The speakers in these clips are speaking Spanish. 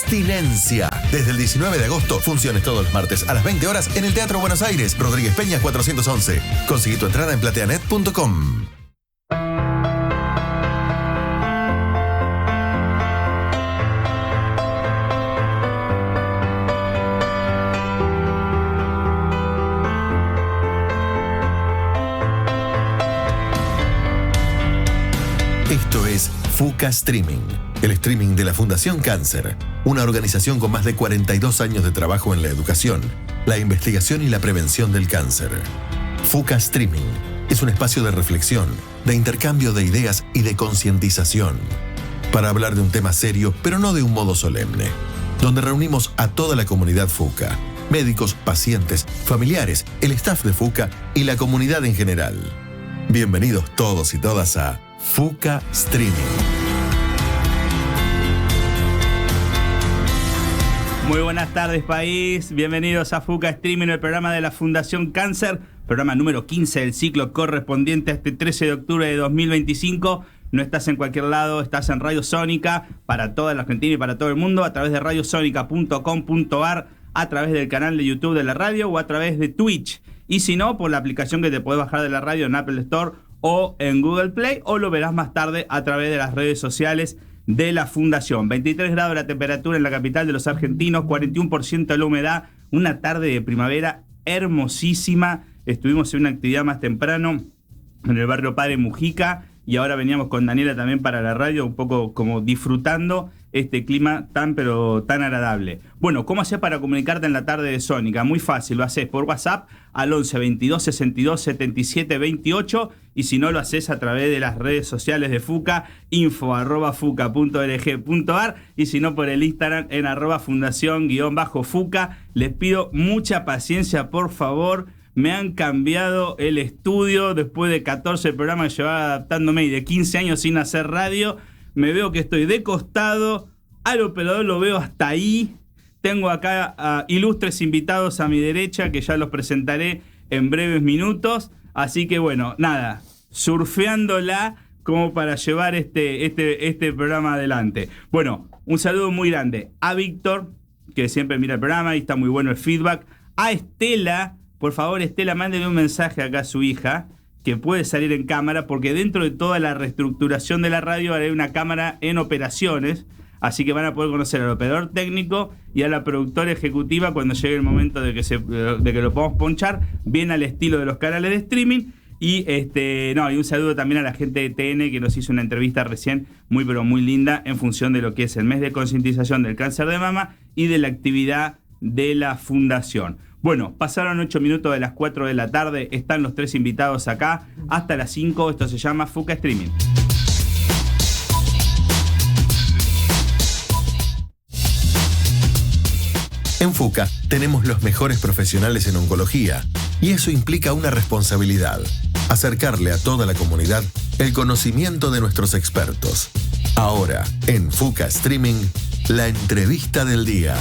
Abstinencia. Desde el 19 de agosto, funciones todos los martes a las 20 horas en el Teatro Buenos Aires, Rodríguez Peña 411. Conseguí tu entrada en plateanet.com. Esto es FUCA Streaming, el streaming de la Fundación Cáncer, una organización con más de 42 años de trabajo en la educación, la investigación y la prevención del cáncer. FUCA Streaming es un espacio de reflexión, de intercambio de ideas y de concientización, para hablar de un tema serio, pero no de un modo solemne, donde reunimos a toda la comunidad FUCA, médicos, pacientes, familiares, el staff de FUCA y la comunidad en general. Bienvenidos todos y todas a FUCA Streaming. Muy buenas tardes, país. Bienvenidos a FUCA Streaming, el programa de la Fundación Cáncer, programa número 15 del ciclo correspondiente a este 13 de octubre de 2025. No estás en cualquier lado, estás en Radio Sónica para toda la Argentina y para todo el mundo, a través de radiosonica.com.ar, a través del canal de YouTube de la radio o a través de Twitch. Y si no, por la aplicación que te podés bajar de la radio en Apple Store o en Google Play, o lo verás más tarde a través de las redes sociales de la Fundación. 23 grados la temperatura en la capital de los argentinos, 41% de la humedad, una tarde de primavera hermosísima. Estuvimos en una actividad más temprano en el barrio Padre Mujica y ahora veníamos con Daniela también para la radio, un poco como disfrutando este clima pero tan agradable. Bueno, ¿cómo haces para comunicarte en la tarde de Sónica? Muy fácil, lo haces por WhatsApp al 11 22 62 77 28 y si no lo haces a través de las redes sociales de FUCA, info@fuca.org.ar y si no por el Instagram en @fundación_FUCA. Les pido mucha paciencia, por favor. Me han cambiado el estudio después de 14 programas que llevaba adaptándome y de 15 años sin hacer radio. Me veo que estoy de costado, al operador lo veo hasta ahí. Tengo acá a ilustres invitados a mi derecha que ya los presentaré en breves minutos. Así que bueno, nada, surfeándola como para llevar este programa adelante. Bueno, un saludo muy grande a Víctor, que siempre mira el programa y está muy bueno el feedback. A Estela, por favor Estela, mándele un mensaje acá a su hija, que puede salir en cámara, porque dentro de toda la reestructuración de la radio haré una cámara en operaciones, así que van a poder conocer al operador técnico y a la productora ejecutiva cuando llegue el momento de que lo podamos ponchar, bien al estilo de los canales de streaming. Y y un saludo también a la gente de TN que nos hizo una entrevista recién muy pero muy linda en función de lo que es el mes de concientización del cáncer de mama y de la actividad de la Fundación. Bueno, pasaron 8 minutos de las 4 de la tarde, están los 3 invitados acá, hasta las 5, esto se llama FUCA Streaming. En FUCA tenemos los mejores profesionales en oncología y eso implica una responsabilidad, acercarle a toda la comunidad el conocimiento de nuestros expertos. Ahora, en FUCA Streaming, la entrevista del día.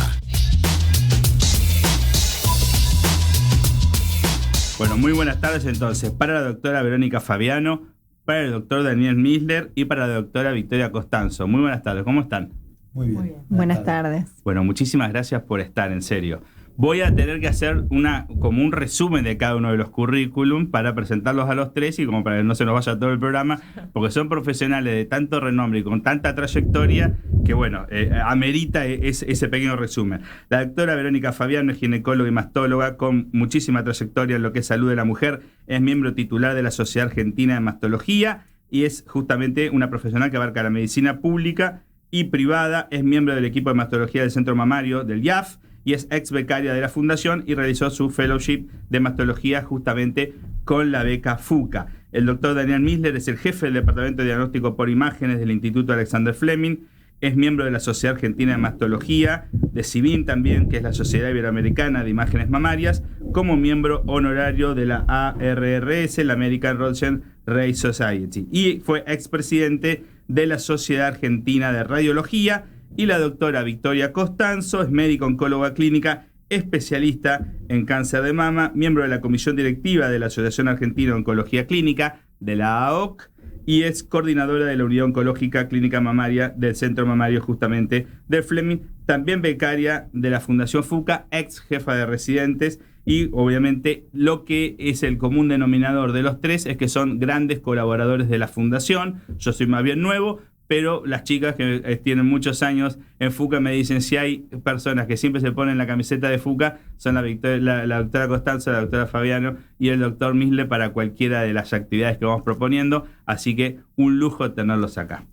Bueno, muy buenas tardes entonces para la doctora Verónica Fabiano, para el doctor Daniel Misler y para la doctora Victoria Costanzo. Muy buenas tardes, ¿cómo están? Muy bien. Buenas tardes. Bueno, muchísimas gracias por estar, en serio. Voy a tener que hacer como un resumen de cada uno de los currículum para presentarlos a los tres y como para que no se nos vaya todo el programa, porque son profesionales de tanto renombre y con tanta trayectoria que, bueno, amerita ese pequeño resumen. La doctora Verónica Fabiano es ginecóloga y mastóloga con muchísima trayectoria en lo que es salud de la mujer, es miembro titular de la Sociedad Argentina de Mastología y es justamente una profesional que abarca la medicina pública y privada, es miembro del equipo de mastología del Centro Mamario del IAF, y es ex becaria de la Fundación y realizó su fellowship de mastología justamente con la beca FUCA. El doctor Daniel Misler es el jefe del Departamento de Diagnóstico por Imágenes del Instituto Alexander Fleming, es miembro de la Sociedad Argentina de Mastología, de CIVIM también, que es la Sociedad Iberoamericana de Imágenes Mamarias, como miembro honorario de la ARRS, la American Roentgen Ray Society, y fue expresidente de la Sociedad Argentina de Radiología. Y la doctora Victoria Costanzo es médica oncóloga clínica, especialista en cáncer de mama, miembro de la comisión directiva de la Asociación Argentina de Oncología Clínica, de la AOC, y es coordinadora de la Unidad Oncológica Clínica Mamaria del Centro Mamario justamente del Fleming, también becaria de la Fundación FUCA, ex jefa de residentes, y obviamente lo que es el común denominador de los tres es que son grandes colaboradores de la Fundación. Yo soy más bien nuevo, pero las chicas que tienen muchos años en FUCA me dicen, si hay personas que siempre se ponen la camiseta de FUCA, son la doctora Costanzo, la doctora Fabiano y el doctor Misle para cualquiera de las actividades que vamos proponiendo, así que un lujo tenerlos acá.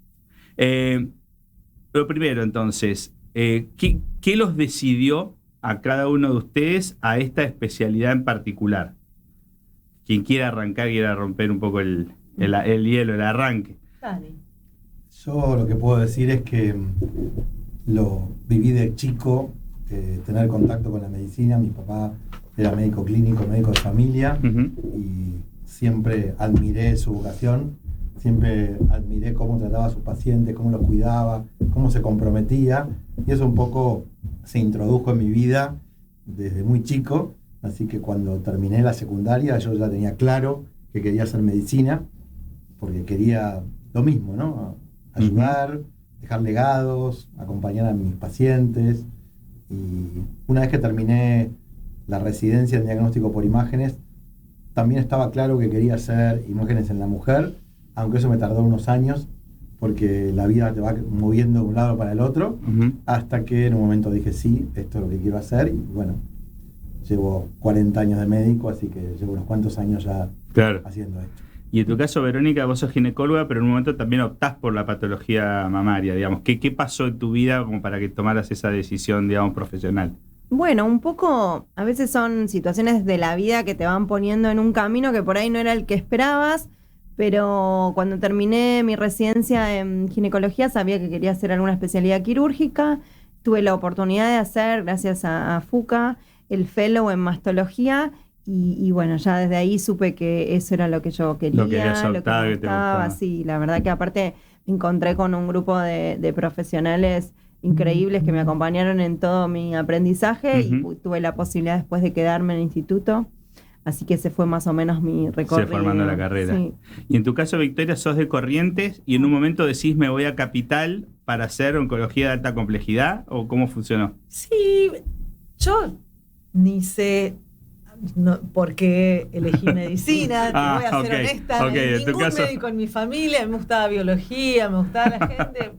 Lo primero, entonces, ¿qué los decidió a cada uno de ustedes a esta especialidad en particular? Quien quiera arrancar, quiera romper un poco el hielo, el arranque. Dale. Yo lo que puedo decir es que lo viví de chico, tener contacto con la medicina. Mi papá era médico clínico, médico de familia, y siempre admiré su vocación, siempre admiré cómo trataba a sus pacientes, cómo los cuidaba, cómo se comprometía, y eso un poco se introdujo en mi vida desde muy chico. Así que cuando terminé la secundaria yo ya tenía claro que quería hacer medicina, porque quería lo mismo, ¿no? Ayudar, dejar legados, acompañar a mis pacientes. Y una vez que terminé la residencia en diagnóstico por imágenes, también estaba claro que quería hacer imágenes en la mujer, aunque eso me tardó unos años, porque la vida te va moviendo de un lado para el otro, hasta que en un momento dije, sí, esto es lo que quiero hacer. Y bueno, llevo 40 años de médico, así que llevo unos cuantos años ya haciendo esto. Y en tu caso, Verónica, vos sos ginecóloga, pero en un momento también optás por la patología mamaria, digamos. ¿Qué pasó en tu vida como para que tomaras esa decisión, digamos, profesional? Bueno, un poco, a veces son situaciones de la vida que te van poniendo en un camino que por ahí no era el que esperabas, pero cuando terminé mi residencia en ginecología sabía que quería hacer alguna especialidad quirúrgica. Tuve la oportunidad de hacer, gracias a FUCA, el fellow en mastología. Y bueno, ya desde ahí supe que eso era lo que yo quería, lo que me gustaba. Sí, la verdad que aparte me encontré con un grupo de profesionales increíbles que me acompañaron en todo mi aprendizaje, y tuve la posibilidad después de quedarme en el instituto. Así que ese fue más o menos mi recorrido. Se formando la carrera. Sí. Y en tu caso, Victoria, sos de Corrientes y en un momento decís, me voy a Capital para hacer oncología de alta complejidad, ¿o cómo funcionó? Sí, yo ni sé por qué elegí medicina, te voy a ser honesta. No hay ningún médico en mi familia, me gustaba biología, me gustaba la gente.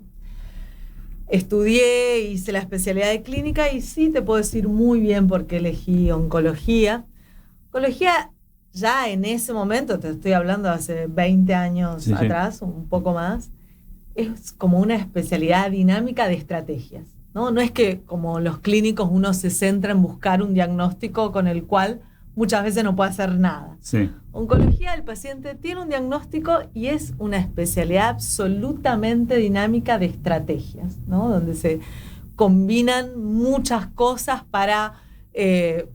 Estudié, hice la especialidad de clínica y sí te puedo decir muy bien por qué elegí oncología. Oncología ya en ese momento, te estoy hablando de hace 20 años atrás, un poco más, es como una especialidad dinámica de estrategias, ¿no? No es que como los clínicos uno se centra en buscar un diagnóstico con el cual muchas veces no puede hacer nada. Sí. Oncología, el paciente tiene un diagnóstico y es una especialidad absolutamente dinámica de estrategias, ¿no? Donde se combinan muchas cosas para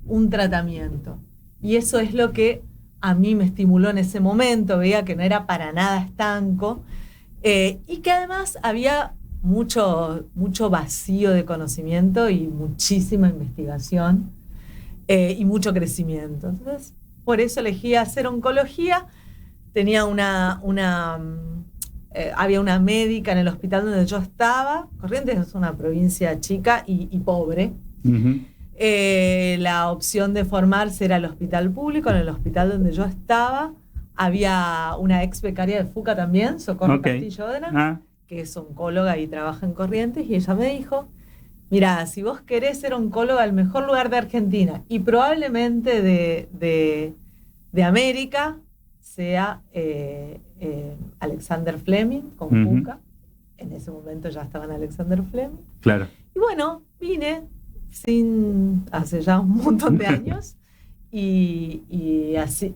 un tratamiento. Y eso es lo que a mí me estimuló en ese momento. Veía que no era para nada estanco, y que además había mucho vacío de conocimiento y muchísima investigación, y mucho crecimiento. Entonces, por eso elegí hacer oncología. Tenía había una médica en el hospital donde yo estaba. Corrientes es una provincia chica y pobre. La opción de formarse era el hospital público. En el hospital donde yo estaba había una ex becaria de FUCA también, Socorro Castillo Odena, que es oncóloga y trabaja en Corrientes, y ella me dijo, mirá, si vos querés ser oncóloga, el mejor lugar de Argentina y probablemente de América sea Alexander Fleming con FUCA. En ese momento ya estaba en Alexander Fleming. Claro. Y bueno, vine hace ya un montón de años y así.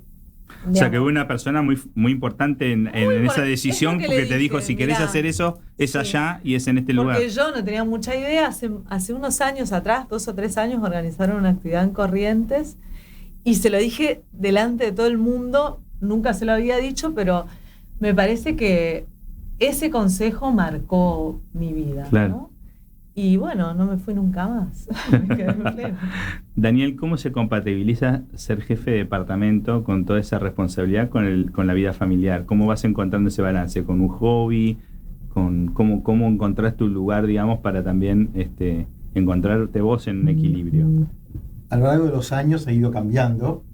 O sea, que hubo una persona muy importante en esa decisión, porque te dijo, si querés hacer eso, es allá y es en este lugar. Porque yo no tenía mucha idea. Hace unos años atrás, 2 o 3 años, organizaron una actividad en Corrientes y se lo dije delante de todo el mundo. Nunca se lo había dicho, pero me parece que ese consejo marcó mi vida, claro, ¿no? Y bueno, no me fui nunca más. Me quedé en pleno. Daniel, ¿cómo se compatibiliza ser jefe de departamento con toda esa responsabilidad con la vida familiar? ¿Cómo vas encontrando ese balance? ¿Con un hobby? ¿Cómo encontrás tu lugar, digamos, para también encontrarte vos en un equilibrio? A lo largo de los años ha ido cambiando.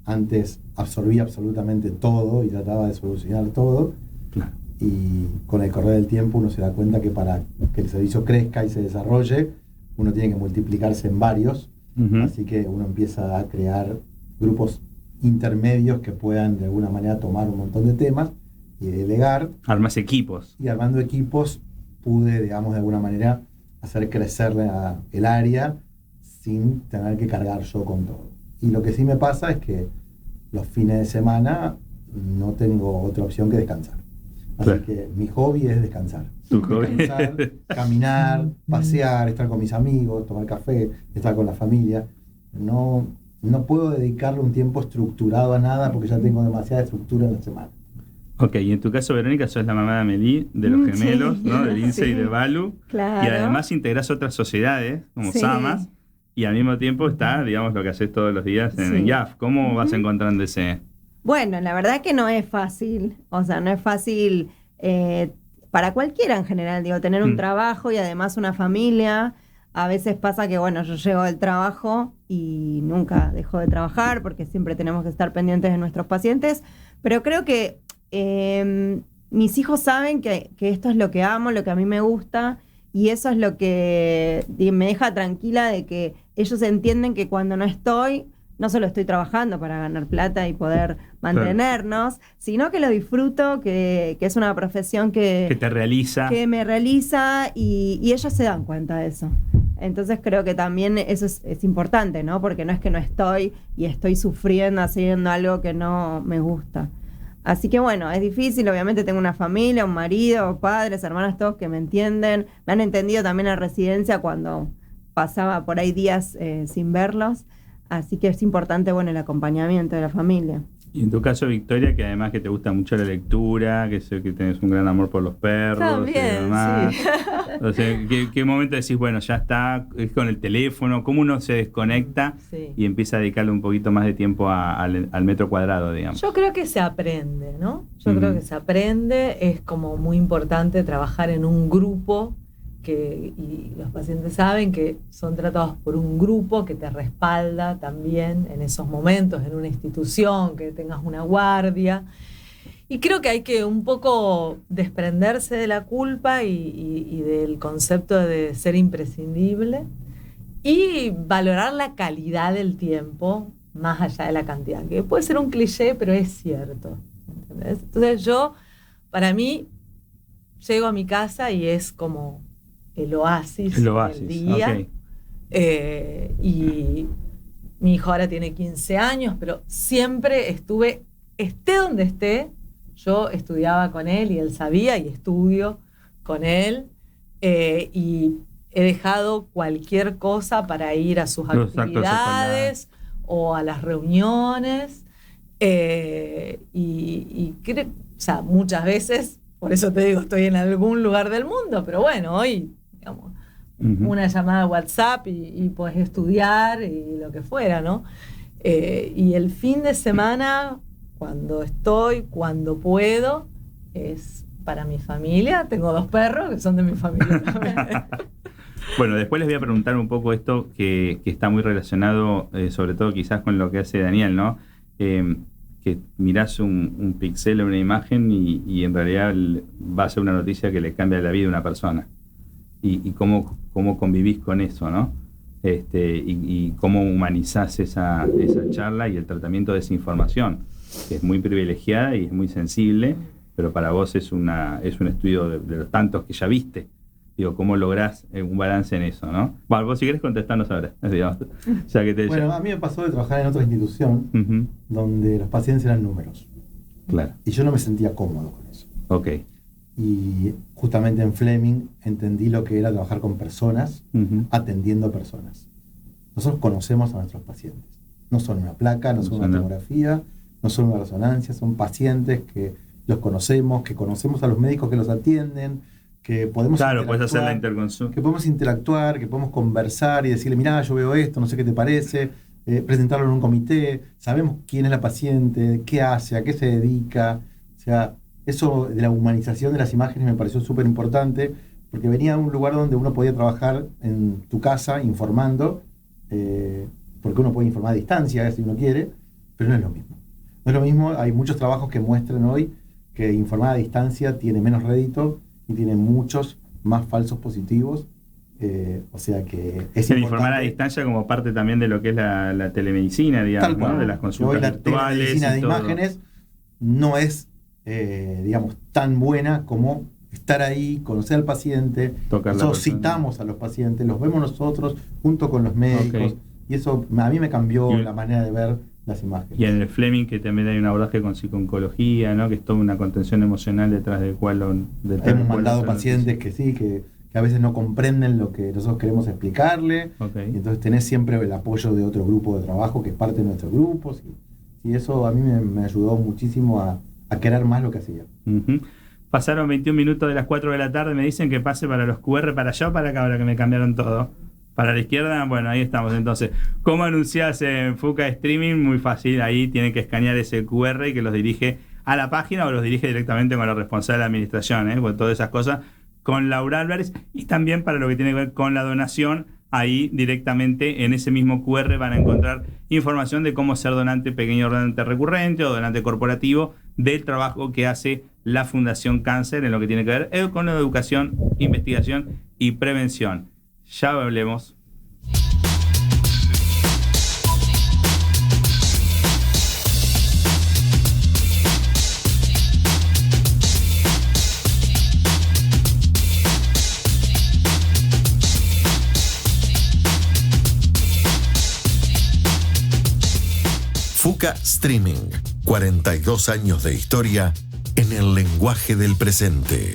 Antes absorbía absolutamente todo y trataba de solucionar todo. Claro. Y con el correr del tiempo uno se da cuenta que para que el servicio crezca y se desarrolle, uno tiene que multiplicarse en varios. Así que uno empieza a crear grupos intermedios que puedan de alguna manera tomar un montón de temas y delegar. Armas equipos. Y armando equipos pude, digamos, de alguna manera hacer crecer el área sin tener que cargar yo con todo. Y lo que sí me pasa es que los fines de semana no tengo otra opción que descansar. Así que mi hobby es descansar. ¿Tu hobby? Descansar, caminar, pasear, estar con mis amigos, tomar café, estar con la familia. No puedo dedicarle un tiempo estructurado a nada porque ya tengo demasiada estructura en la semana. Ok, y en tu caso, Verónica, sos la mamá de Amelie, de los gemelos, sí, ¿no? De Lince sí, y de Balu. claro. Y además integrás otras sociedades, como Sí. Samas, y al mismo tiempo está, digamos, lo que haces todos los días en Sí. YAF. ¿Cómo vas encontrando ese...? Bueno, la verdad que no es fácil, o sea, no es fácil para cualquiera en general, digo, tener un trabajo y además una familia. A veces pasa que, bueno, yo llego del trabajo y nunca dejo de trabajar porque siempre tenemos que estar pendientes de nuestros pacientes, pero creo que mis hijos saben que esto es lo que amo, lo que a mí me gusta, y eso es lo que me deja tranquila de que ellos entienden que cuando no estoy, no solo estoy trabajando para ganar plata y poder mantenernos, sino que lo disfruto, que es una profesión Que te realiza. que me realiza y ellos se dan cuenta de eso. Entonces creo que también eso es importante, ¿no? Porque no es que no estoy y estoy sufriendo haciendo algo que no me gusta. Así que bueno, es difícil, obviamente tengo una familia, un marido, padres, hermanas, todos que me entienden. Me han entendido también en residencia cuando pasaba por ahí días sin verlos. Así que es importante, bueno, el acompañamiento de la familia. Y en tu caso, Victoria, que además que te gusta mucho la lectura, que sé que tenés un gran amor por los perros También, y demás. sí. O sea, ¿qué momento decís, bueno, ya está, es con el teléfono? ¿Cómo uno se desconecta Sí. y empieza a dedicarle un poquito más de tiempo al metro cuadrado, digamos? Yo creo que se aprende, ¿no? Yo creo que se aprende, es como muy importante trabajar en un grupo, y los pacientes saben que son tratados por un grupo que te respalda también en esos momentos, en una institución, que tengas una guardia. Y creo que hay que un poco desprenderse de la culpa y del concepto de ser imprescindible y valorar la calidad del tiempo más allá de la cantidad, que puede ser un cliché, pero es cierto, ¿entendés? Entonces para mí, llego a mi casa y es como el oasis del día. Okay. Y mi hijo ahora tiene 15 años, pero siempre esté donde esté, yo estudiaba con él y él sabía y estudio con él, y he dejado cualquier cosa para ir a sus actividades o a las reuniones, y creo, o sea, muchas veces, por eso te digo, estoy en algún lugar del mundo, pero bueno, hoy, digamos, una llamada a WhatsApp y podés estudiar y lo que fuera, ¿no? Y el fin de semana, cuando puedo, es para mi familia. Tengo 2 perros que son de mi familia también. Bueno, después les voy a preguntar un poco esto que está muy relacionado, sobre todo quizás con lo que hace Daniel, ¿no? Que mirás un pixel, una imagen y en realidad va a ser una noticia que le cambia la vida a una persona. Y cómo convivís con eso, ¿no? Y cómo humanizás esa charla y el tratamiento de esa información, que es muy privilegiada y es muy sensible, pero para vos es un estudio de los tantos que ya viste. Digo, ¿cómo lográs un balance en eso, no? Bueno, vos si querés contestarnos ahora, digamos. Ya que Bueno, a mí me pasó de trabajar en otra institución donde los pacientes eran números. Claro. Y yo no me sentía cómodo con eso. Ok. Y justamente en Fleming entendí lo que era trabajar con personas, atendiendo personas. Nosotros conocemos a nuestros pacientes. No son una placa, no son una tomografía, no son una resonancia, son pacientes que los conocemos, que conocemos a los médicos que los atienden, que podemos puedes hacer la interconsulta. Que podemos interactuar, que podemos conversar y decirle, mirá, yo veo esto, no sé qué te parece, presentarlo en un comité, sabemos quién es la paciente, qué hace, a qué se dedica. O sea, eso de la humanización de las imágenes me pareció súper importante porque venía de un lugar donde uno podía trabajar en tu casa informando, porque uno puede informar a distancia si uno quiere, pero no es lo mismo. No es lo mismo, hay muchos trabajos que muestran hoy que informar a distancia tiene menos rédito y tiene muchos más falsos positivos. O sea que es el informar a distancia como parte también de lo que es la telemedicina, digamos, ¿no? De las consultas hoy la virtuales. Telemedicina de todo. imágenes no es, digamos, tan buena como estar ahí, conocer al paciente. Nosotros citamos a los pacientes, los vemos nosotros junto con los médicos. Y eso a mí me cambió la manera de ver las imágenes. Y en el Fleming, que también hay un abordaje con psico-oncología, ¿no? Que es toda una contención emocional detrás del cual hemos mandado pacientes que sí, que a veces no comprenden lo que nosotros queremos explicarle. Y entonces tenés siempre el apoyo de otro grupo de trabajo que es parte de nuestro grupo. Y eso a mí me ayudó muchísimo a querer más lo que hacía. Pasaron 21 minutos de las 4 de la tarde, me dicen que pase para los QR para allá o para acá, ahora que me cambiaron todo. Para la izquierda, bueno, ahí estamos entonces. ¿Cómo anunciás en Fuca Streaming? Muy fácil, ahí tienen que escanear ese QR y que los dirige a la página o los dirige directamente con la responsable de la administración, con todas esas cosas, con Laura Álvarez. Y también para lo que tiene que ver con la donación, ahí directamente en ese mismo QR van a encontrar información de cómo ser donante pequeño, donante recurrente o donante corporativo del trabajo que hace la Fundación Cáncer en lo que tiene que ver con la educación, investigación y prevención. Ya hablemos. Fuca Streaming, 42 años de historia en el lenguaje del presente.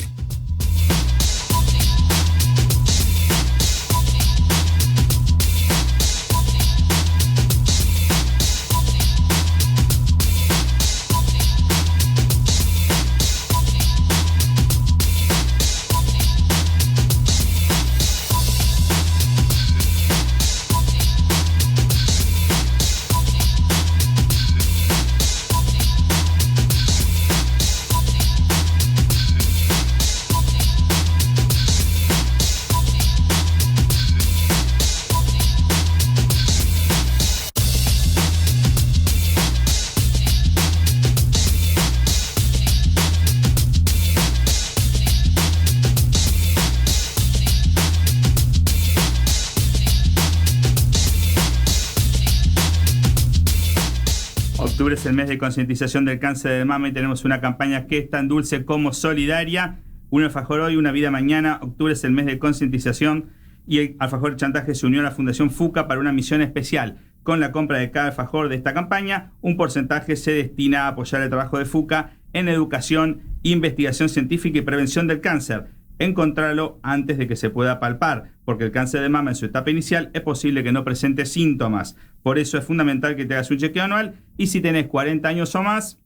Octubre es el mes de concientización del cáncer de mama y tenemos una campaña que es tan dulce como solidaria. Un alfajor hoy, una vida mañana. Octubre es el mes de concientización y el alfajor Chantaje se unió a la Fundación Fuca para una misión especial. Con la compra de cada alfajor de esta campaña, un porcentaje se destina a apoyar el trabajo de Fuca en educación, investigación científica y prevención del cáncer. Encontrarlo antes de que se pueda palpar, porque el cáncer de mama en su etapa inicial es posible que no presente síntomas. Por eso es fundamental que te hagas un chequeo anual y si tenés 40 años o más,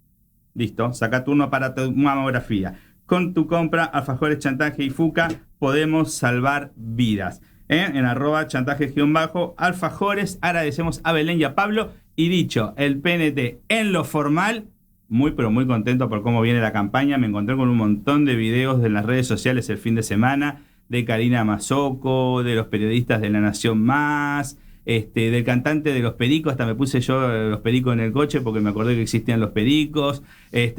listo, saca turno para tu mamografía. Con tu compra, alfajores Chantaje y Fuca, podemos salvar vidas. En @chantaje_alfajores, agradecemos a Belén y a Pablo. Y dicho el PNT en lo formal, muy pero muy contento por cómo viene la campaña. Me encontré con un montón de videos de las redes sociales el fin de semana, de Karina Mazzocco, de los periodistas de La Nación Más, del cantante de Los Pericos. Hasta me puse yo Los Pericos en el coche porque me acordé que existían Los Pericos.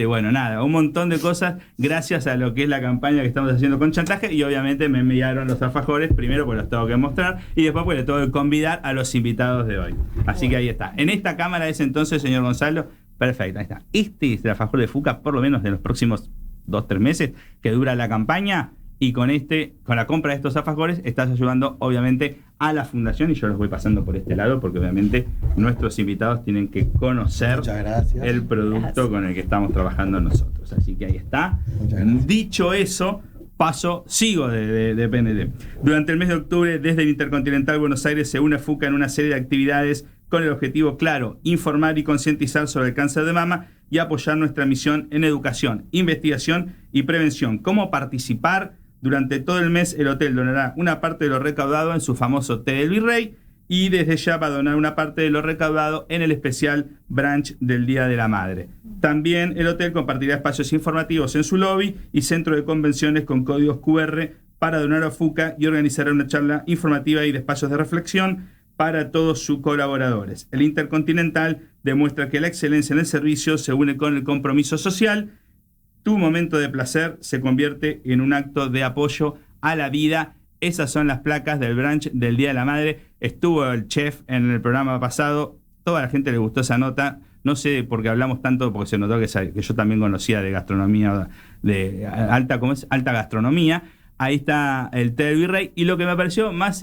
Bueno, nada, un montón de cosas gracias a lo que es la campaña que estamos haciendo con Chantaje. Y obviamente me enviaron los alfajores, primero porque los tengo que mostrar y después porque les tengo que convidar a los invitados de hoy. Así que ahí está. En esta cámara es entonces, señor Gonzalo. Perfecto, ahí está. Este es el alfajor de Fuca, por lo menos de los próximos 2-3 meses que dura la campaña. Y con la compra de estos alfajores estás ayudando obviamente a la fundación y yo los voy pasando por este lado porque obviamente nuestros invitados tienen que conocer el producto con el que estamos trabajando nosotros. Así que ahí está. Dicho eso, sigo de PNT. Durante el mes de octubre, desde el Intercontinental Buenos Aires se une Fuca en una serie de actividades con el objetivo claro, informar y concientizar sobre el cáncer de mama y apoyar nuestra misión en educación, investigación y prevención. ¿Cómo participar? Durante todo el mes el hotel donará una parte de lo recaudado en su famoso Té del Virrey y desde ya va a donar una parte de lo recaudado en el especial brunch del Día de la Madre. También el hotel compartirá espacios informativos en su lobby y centro de convenciones con códigos QR para donar a FUCA y organizará una charla informativa y de espacios de reflexión para todos sus colaboradores. El Intercontinental demuestra que la excelencia en el servicio se une con el compromiso social. Tu momento de placer se convierte en un acto de apoyo a la vida. Esas son las placas del brunch del Día de la Madre. Estuvo el chef en el programa pasado. Toda la gente le gustó esa nota. No sé por qué hablamos tanto, porque se notó que yo también conocía de gastronomía, de alta gastronomía. Ahí está el té del virrey. Y lo que me pareció más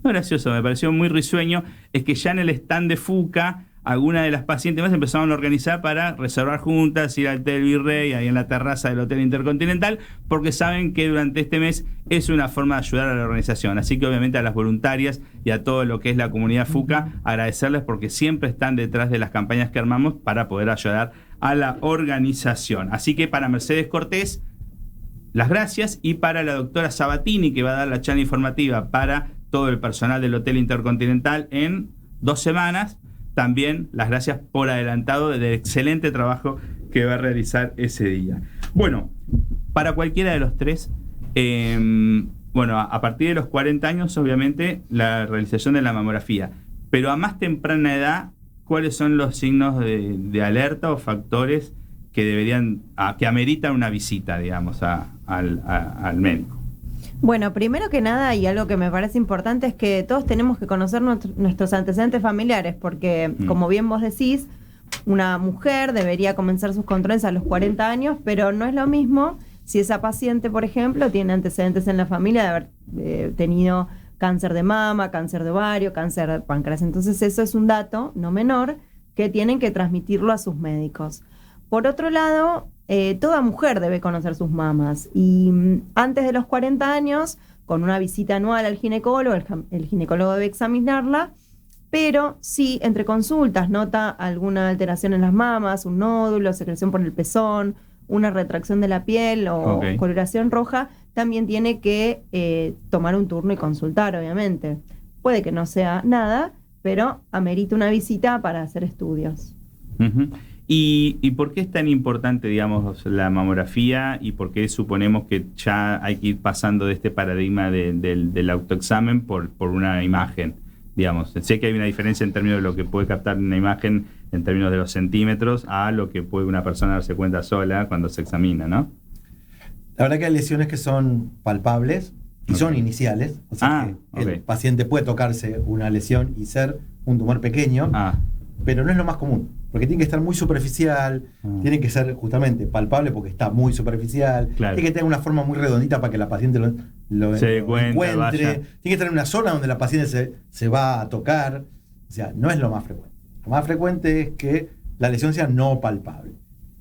no gracioso, me pareció muy risueño, es que ya en el stand de FUCA, algunas de las pacientes más empezaron a organizar para reservar juntas, ir al té del virrey, ahí en la terraza del Hotel Intercontinental, porque saben que durante este mes es una forma de ayudar a la organización. Así que obviamente a las voluntarias y a todo lo que es la comunidad FUCA, agradecerles porque siempre están detrás de las campañas que armamos para poder ayudar a la organización. Así que para Mercedes Cortés, las gracias, y para la doctora Sabatini, que va a dar la charla informativa para todo el personal del Hotel Intercontinental en 2 semanas, también las gracias por adelantado del excelente trabajo que va a realizar ese día. Bueno, para cualquiera de los tres, a partir de los 40 años, obviamente, la realización de la mamografía, pero a más temprana edad, ¿cuáles son los signos de alerta o factores que que ameritan una visita, digamos, al médico? Bueno, primero que nada, y algo que me parece importante, es que todos tenemos que conocer nuestros antecedentes familiares, porque, como bien vos decís, una mujer debería comenzar sus controles a los 40 años, pero no es lo mismo si esa paciente, por ejemplo, tiene antecedentes en la familia de haber tenido cáncer de mama, cáncer de ovario, cáncer de páncreas. Entonces eso es un dato no menor que tienen que transmitirlo a sus médicos. Por otro lado, toda mujer debe conocer sus mamas, y antes de los 40 años, con una visita anual al ginecólogo, el ginecólogo debe examinarla, pero si entre consultas nota alguna alteración en las mamas, un nódulo, secreción por el pezón, una retracción de la piel o coloración roja, también tiene que tomar un turno y consultar, obviamente. Puede que no sea nada, pero amerita una visita para hacer estudios. Uh-huh. ¿Y por qué es tan importante, digamos, la mamografía, y por qué suponemos que ya hay que ir pasando de este paradigma del autoexamen por una imagen? Digamos, sé que hay una diferencia en términos de lo que puede captar una imagen en términos de los centímetros a lo que puede una persona darse cuenta sola cuando se examina, ¿no? La verdad que hay lesiones que son palpables y son iniciales, o sea que el paciente puede tocarse una lesión y ser un tumor pequeño, pero no es lo más común, porque tiene que estar muy superficial, tiene que ser justamente palpable porque está muy superficial, tiene que tener una forma muy redondita para que la paciente lo encuentre, tiene que estar en una zona donde la paciente se va a tocar, o sea, no es lo más frecuente. Lo más frecuente es que la lesión sea no palpable.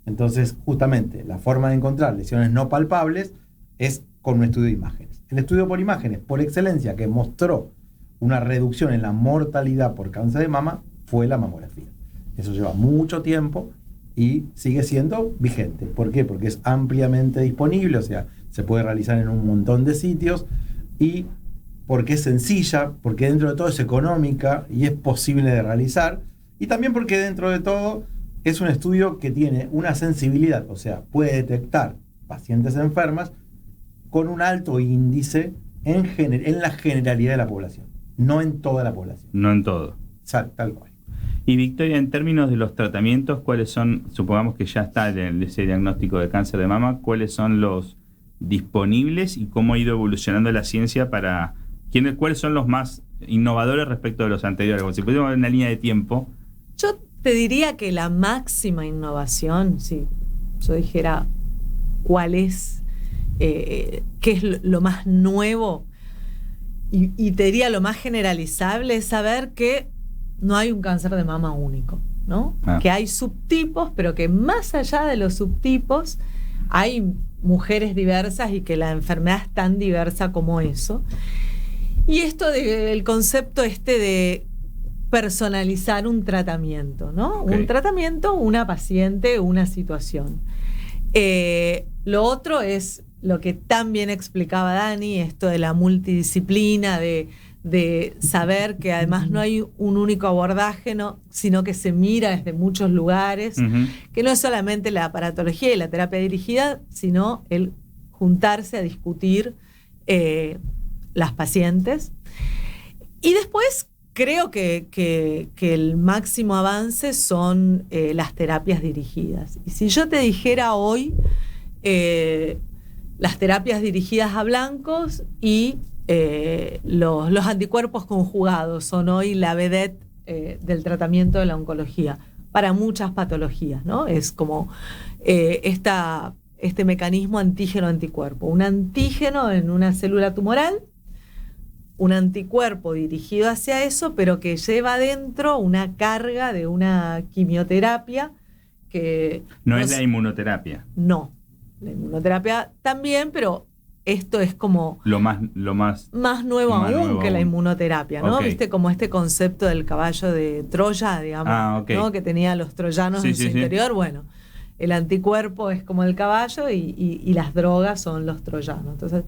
Entonces, justamente, la forma de encontrar lesiones no palpables es con un estudio de imágenes. El estudio por imágenes, por excelencia, que mostró una reducción en la mortalidad por cáncer de mama, fue la mamografía. Eso lleva mucho tiempo y sigue siendo vigente. ¿Por qué? Porque es ampliamente disponible, o sea, se puede realizar en un montón de sitios, y porque es sencilla, porque dentro de todo es económica y es posible de realizar, y también porque dentro de todo es un estudio que tiene una sensibilidad, o sea, puede detectar pacientes enfermas con un alto índice en la generalidad de la población, no en toda la población. No en todo. Tal cual. Y Victoria, en términos de los tratamientos, ¿cuáles son, supongamos que ya está ese diagnóstico de cáncer de mama, cuáles son los disponibles y cómo ha ido evolucionando la ciencia cuáles son los más innovadores respecto de los anteriores? Como si pudiéramos ver una línea de tiempo. Yo te diría que la máxima innovación, si yo dijera cuál es, qué es lo más nuevo, y te diría lo más generalizable, es saber que no hay un cáncer de mama único, ¿no? Que hay subtipos, pero que más allá de los subtipos hay mujeres diversas y que la enfermedad es tan diversa como eso. Y esto del concepto de personalizar un tratamiento, ¿no? Un tratamiento, una paciente, una situación. Lo otro es lo que tan bien explicaba Dani, esto de la multidisciplina, de saber que además no hay un único abordaje, sino que se mira desde muchos lugares, que no es solamente la aparatología y la terapia dirigida, sino juntarse a discutir las pacientes. Y después creo que el máximo avance son las terapias dirigidas. Y si yo te dijera hoy las terapias dirigidas a blancos y los anticuerpos conjugados son hoy la vedette del tratamiento de la oncología para muchas patologías, ¿no? Es como este mecanismo antígeno-anticuerpo. Un antígeno en una célula tumoral, un anticuerpo dirigido hacia eso, pero que lleva adentro una carga de una quimioterapia que... No es la inmunoterapia. No, la inmunoterapia también, pero esto es como... Lo más nuevo aún que la aún. inmunoterapia, ¿no? Okay. ¿Viste? Como este concepto del caballo de Troya, digamos, okay. ¿no? Que tenía los troyanos en su interior. Bueno, el anticuerpo es como el caballo y las drogas son los troyanos. Entonces,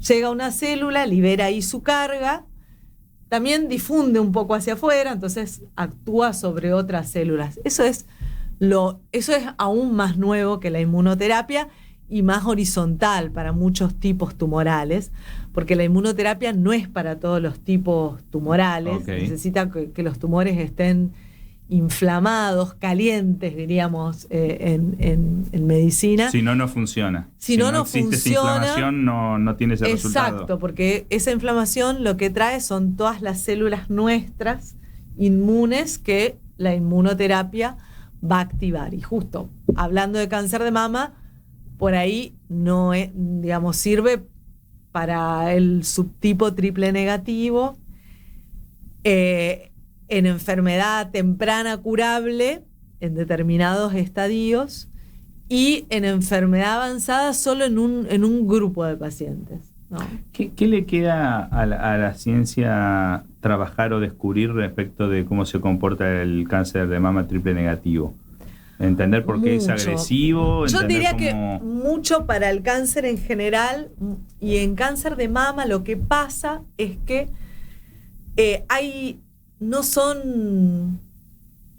llega una célula, libera ahí su carga, también difunde un poco hacia afuera, entonces actúa sobre otras células. Eso es aún más nuevo que la inmunoterapia y más horizontal para muchos tipos tumorales, porque la inmunoterapia no es para todos los tipos tumorales. Okay. Necesita que los tumores estén inflamados, calientes, diríamos, en medicina. Si no, no funciona. Si no existe funciona, esa inflamación, no tiene ese resultado. Exacto, porque esa inflamación lo que trae son todas las células nuestras inmunes que la inmunoterapia va a activar. Y justo, hablando de cáncer de mama, por ahí no es, digamos, sirve para el subtipo triple negativo, en enfermedad temprana curable en determinados estadios y en enfermedad avanzada solo en un grupo de pacientes, ¿no? ¿Qué le queda a la ciencia trabajar o descubrir respecto de cómo se comporta el cáncer de mama triple negativo? Entender por qué es agresivo. Yo diría que mucho para el cáncer en general, y en cáncer de mama lo que pasa es que no son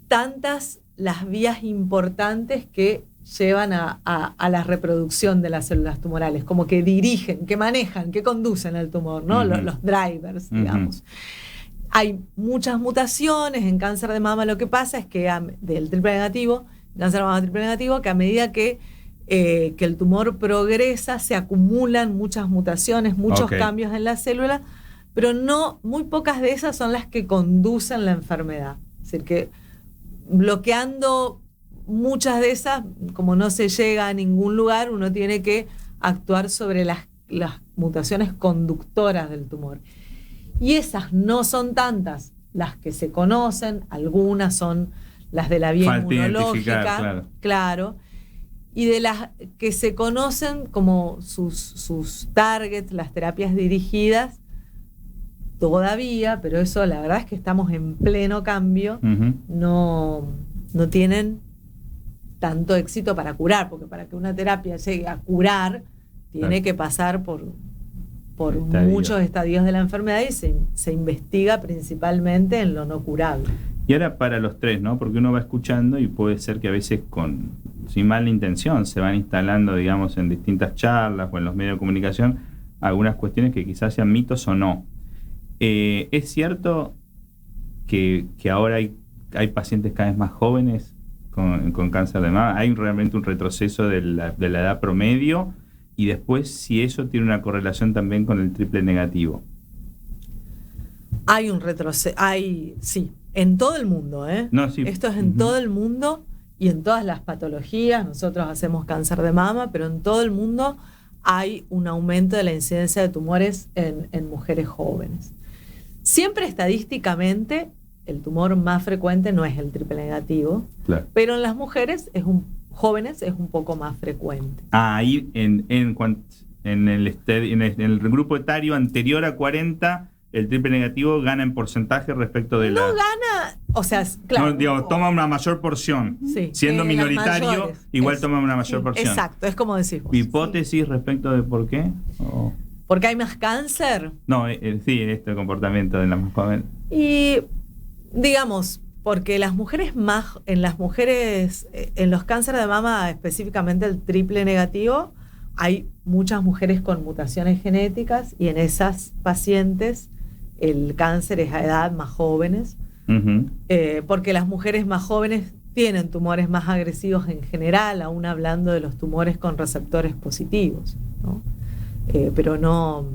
tantas las vías importantes que llevan a la reproducción de las células tumorales, como que dirigen, que manejan, que conducen al tumor, ¿no? Uh-huh. Los drivers, digamos. Hay muchas mutaciones en cáncer de mama. Lo que pasa es que del triple negativo, cáncer de mama triple negativo, que a medida que el tumor progresa, se acumulan muchas mutaciones, muchos cambios en la célula, pero muy pocas de esas son las que conducen la enfermedad. Es decir, que bloqueando muchas de esas, como no se llega a ningún lugar, uno tiene que actuar sobre las mutaciones conductoras del tumor. Y esas no son tantas las que se conocen, algunas son las de la vía inmunológica, claro, y de las que se conocen como sus targets, las terapias dirigidas, todavía, pero eso la verdad es que estamos en pleno cambio, no tienen tanto éxito para curar, porque para que una terapia llegue a curar, tiene que pasar por muchos estadios de la enfermedad y se investiga principalmente en lo no curable. Y ahora para los tres, ¿no? Porque uno va escuchando y puede ser que a veces sin mala intención se van instalando, digamos, en distintas charlas o en los medios de comunicación algunas cuestiones que quizás sean mitos o no. ¿Es cierto que ahora hay pacientes cada vez más jóvenes con cáncer de mama? ¿Hay realmente un retroceso de la edad promedio? Y después, si eso tiene una correlación también con el triple negativo. Hay un retroceso, sí, en todo el mundo, ¿eh? No, sí. Esto es en todo el mundo y en todas las patologías. Nosotros hacemos cáncer de mama, pero en todo el mundo hay un aumento de la incidencia de tumores en mujeres jóvenes. Siempre estadísticamente el tumor más frecuente no es el triple negativo, claro, pero en las mujeres jóvenes es un poco más frecuente. Ahí en el grupo etario anterior a 40, el triple negativo gana en porcentaje respecto de no gana, o sea, claro. No, digo, toma una mayor porción. Sí, siendo minoritario, igual toma una mayor porción. Exacto, es como decís vos. ¿Hipótesis respecto de por qué? ¿Porque hay más cáncer? No, sí, este comportamiento de las más jóvenes. Y, digamos, porque en los cánceres de mama, específicamente el triple negativo, hay muchas mujeres con mutaciones genéticas y en esas pacientes el cáncer es a edad más jóvenes, porque las mujeres más jóvenes tienen tumores más agresivos en general, aún hablando de los tumores con receptores positivos, ¿no? Pero no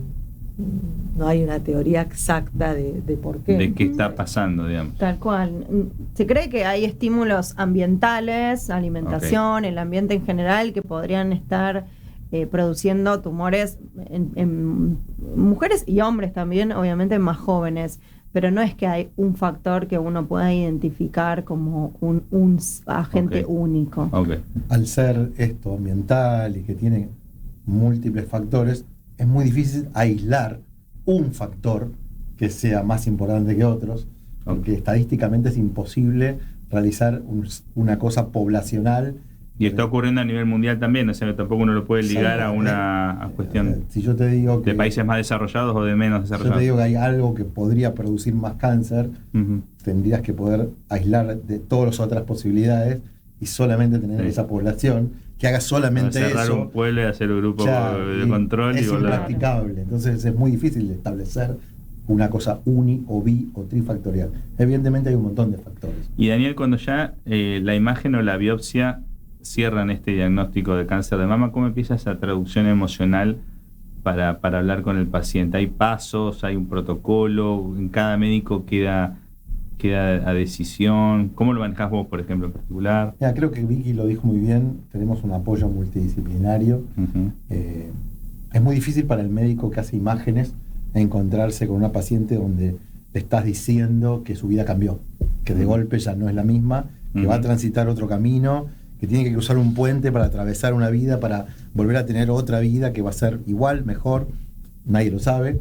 hay una teoría exacta de por qué. De qué está pasando, digamos. Tal cual. Se cree que hay estímulos ambientales, alimentación, el ambiente en general, que podrían estar produciendo tumores en mujeres y hombres también, obviamente más jóvenes. Pero no es que hay un factor que uno pueda identificar como un agente único. Al ser esto ambiental y que tiene múltiples factores, es muy difícil aislar un factor que sea más importante que otros, porque estadísticamente es imposible realizar una cosa poblacional. Y está ocurriendo a nivel mundial también, o sea, tampoco uno lo puede ligar a una cuestión si yo te digo que, de países más desarrollados o de menos desarrollados. Yo te digo que hay algo que podría producir más cáncer, tendrías que poder aislar de todas las otras posibilidades y solamente tener esa población que haga solamente cerrar eso. un pueblo y hacer un grupo de control es y volver. impracticable. Entonces es muy difícil de establecer una cosa uni o bi o trifactorial. Evidentemente hay un montón de factores. Y Daniel, cuando ya la imagen o la biopsia cierran este diagnóstico de cáncer de mama, ¿cómo empieza esa traducción emocional para hablar con el paciente? ¿Hay pasos? ¿Hay un protocolo? ¿En cada médico queda a decisión? ¿Cómo lo manejás vos, por ejemplo, en particular? Ya, creo que Vicky lo dijo muy bien. Tenemos un apoyo multidisciplinario. Es muy difícil para el médico que hace imágenes encontrarse con una paciente donde le estás diciendo que su vida cambió, que de golpe ya no es la misma, que va a transitar otro camino, que tiene que cruzar un puente para atravesar una vida, para volver a tener otra vida que va a ser igual, mejor. Nadie lo sabe.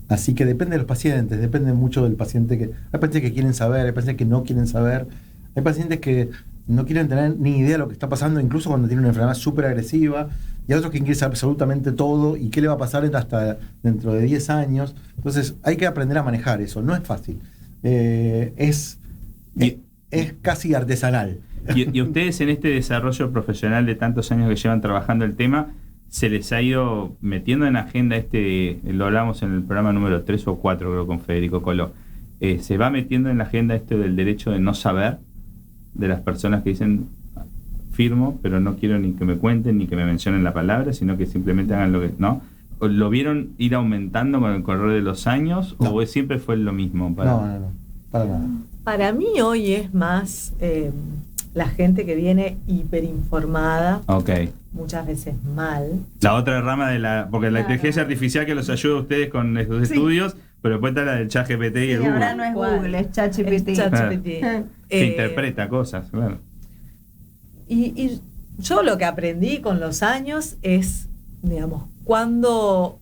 Así que depende de los pacientes, depende mucho del paciente. Hay pacientes que quieren saber, hay pacientes que no quieren saber, hay pacientes que no quieren tener ni idea de lo que está pasando, incluso cuando tienen una enfermedad súper agresiva, y hay otros que quieren saber absolutamente todo y qué le va a pasar hasta dentro de 10 años. Entonces hay que aprender a manejar eso, no es fácil. Es casi artesanal. Y ustedes en este desarrollo profesional de tantos años que llevan trabajando el tema, ¿se les ha ido metiendo en agenda lo hablamos en el programa número 3 o 4, creo, con Federico Coló, se va metiendo en la agenda del derecho de no saber, de las personas que dicen firmo, pero no quiero ni que me cuenten ni que me mencionen la palabra, sino que simplemente hagan lo que... ¿no? ¿Lo vieron ir aumentando con el correr de los años o siempre fue lo mismo? No, para nada. Para mí hoy es más la gente que viene hiperinformada, muchas veces mal. La otra rama porque la inteligencia artificial que los ayuda a ustedes con estos estudios, pero después está la del ChatGPT y el Google. Ahora no es Google, es ChatGPT. Que interpreta cosas, claro. Y yo lo que aprendí con los años es, digamos, cuando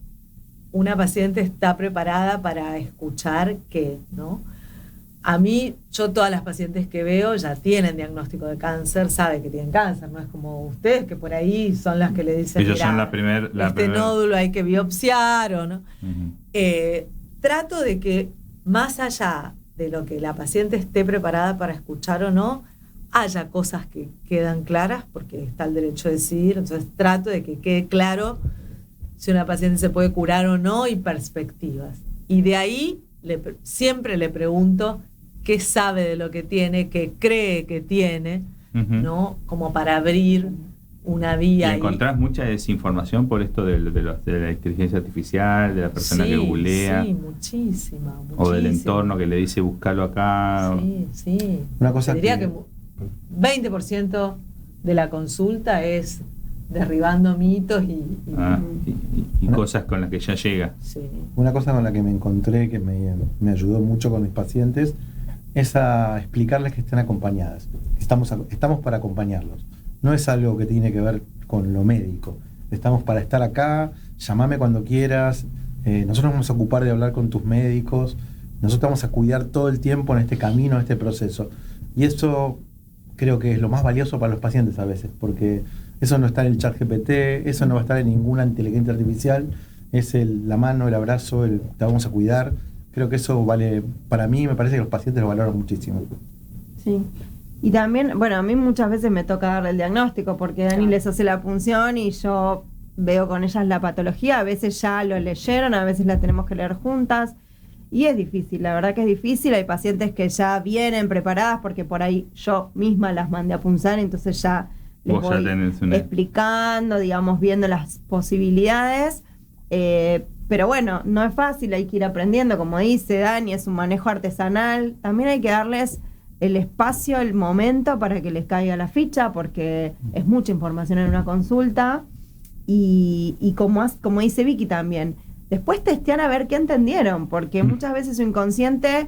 una paciente está preparada para escuchar qué, ¿no? A mí, todas las pacientes que veo ya tienen diagnóstico de cáncer, saben que tienen cáncer, no es como ustedes que por ahí son las que le dicen, ellos son la primer nódulo hay que biopsiar o no. Trato de que más allá de lo que la paciente esté preparada para escuchar o no, haya cosas que quedan claras, porque está el derecho a decidir. Entonces trato de que quede claro si una paciente se puede curar o no y perspectivas. Y de ahí siempre le pregunto qué sabe de lo que tiene, qué cree que tiene, ¿no? Como para abrir una vía. ¿Y encontrás mucha desinformación por esto de la inteligencia artificial, de la persona que googlea? Sí, muchísima. O del entorno que le dice buscarlo acá. Sí. Una cosa diría que 20% de la consulta es derribando mitos y cosas con las que ya llega. Sí. Una cosa con la que me encontré que me ayudó mucho con mis pacientes es a explicarles que estén acompañadas. Estamos para acompañarlos. No es algo que tiene que ver con lo médico. Estamos para estar acá, llamame cuando quieras. Nosotros vamos a ocupar de hablar con tus médicos. Nosotros vamos a cuidar todo el tiempo en este camino, en este proceso. Y eso creo que es lo más valioso para los pacientes a veces, porque eso no está en el ChatGPT, eso no va a estar en ninguna inteligencia artificial. Es la mano, el abrazo, te vamos a cuidar. Creo que eso vale, para mí me parece que los pacientes lo valoran muchísimo. Sí. Y también, bueno, a mí muchas veces me toca darle el diagnóstico porque Dani Claro. les hace la punción y yo veo con ellas la patología. A veces ya lo leyeron, a veces la tenemos que leer juntas. Y es difícil, la verdad que es difícil. Hay pacientes que ya vienen preparadas porque por ahí yo misma las mandé a punzar, entonces ya les Vos ya voy tenés una... explicando, digamos, viendo las posibilidades. Pero bueno, no es fácil, hay que ir aprendiendo. Como dice Dani, es un manejo artesanal. También hay que darles el espacio, el momento para que les caiga la ficha, porque es mucha información en una consulta. Y como dice Vicky también, después testear a ver qué entendieron, porque muchas veces su inconsciente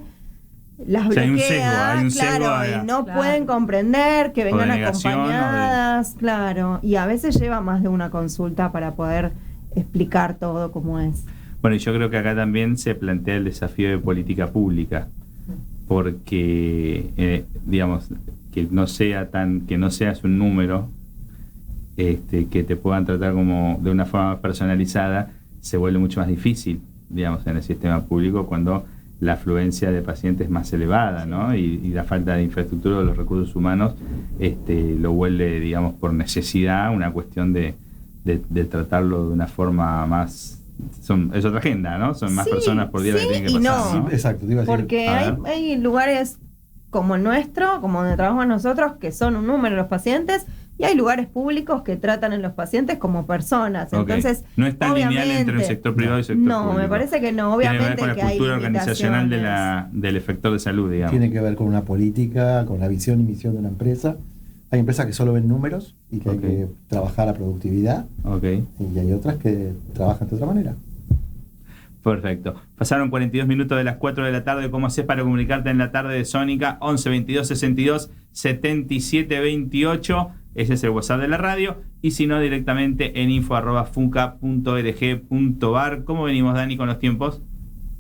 las O sea, bloquea, hay un sesgo claro, y no Claro. pueden comprender que vengan de negación, acompañadas, claro, y a veces lleva más de una consulta para poder explicar todo como es. Bueno, y yo creo que acá también se plantea el desafío de política pública, porque, digamos, que no seas un número, que te puedan tratar como de una forma personalizada, se vuelve mucho más difícil, digamos, en el sistema público cuando la afluencia de pacientes es más elevada, ¿no? Y la falta de infraestructura de los recursos humanos lo vuelve, digamos, por necesidad, una cuestión de tratarlo de una forma más... es otra agenda, ¿no? Son más Sí, personas por día que sí tienen que y pasar, no. ¿no? Exacto, te iba a decir. Porque A hay lugares como el nuestro, como donde trabajamos nosotros, que son un número los pacientes, y hay lugares públicos que tratan a los pacientes como personas. Ok. Entonces, No es tan lineal entre el obviamente- sector privado y el sector No, público. me parece que no. Tiene que ver Obviamente con la que hay cultura organizacional limitaciones. del efector de salud, digamos. Tiene que ver con una política, con la visión y misión de una empresa. Hay empresas que solo ven números y que Ok. hay que trabajar a productividad, Ok, y hay otras que trabajan de otra manera. perfecto. Pasaron 42 minutos de las 4 de la tarde. ¿Cómo haces para comunicarte en la tarde de Sónica? 11 22 62 77 28. Ese es el WhatsApp de la radio. Y si no, directamente en info@funca.org.ar. ¿Cómo venimos, Dani, con los tiempos?